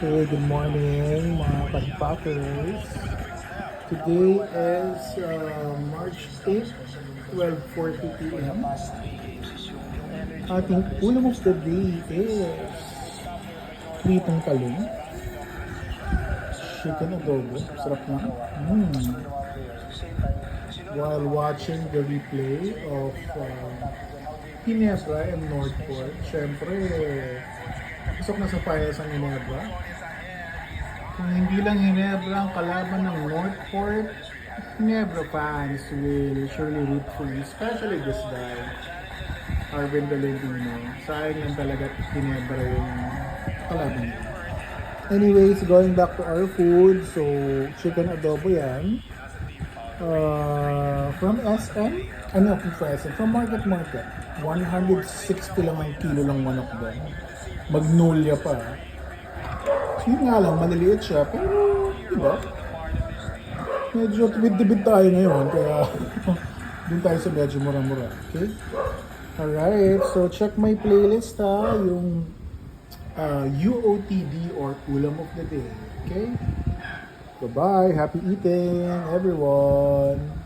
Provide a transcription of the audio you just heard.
Okay, good morning mga Pagpackers. Today is March 8, 12:40 p.m. Ating ulam of the day is pritong talong, chicken adobo, sarap na. While watching the replay of Ginebra and Northport, syempre, pasok na sa finals ang Ginebra. Kung hindi lang Ginebra ang kalaban ng Northport, Ginebra fans will surely root for you, especially this guy, Arvin Valentino. Sayang lang talaga at Ginebra yung kalaban niya. Anyways, going back to our food, so chicken adobo yan. From SM, ano from SM, from Market, 160 lang ang kilo lang manok doon. Magnolia pa. So yun nga lang, maliliit siya, pero diba? Medyo tibid-tibid tayo ngayon, kaya dun tayo sa medyo mura-mura, okay? Alright, so check my playlist yung UOTD or Ulam of the Day, okay? Bye-bye, happy eating everyone!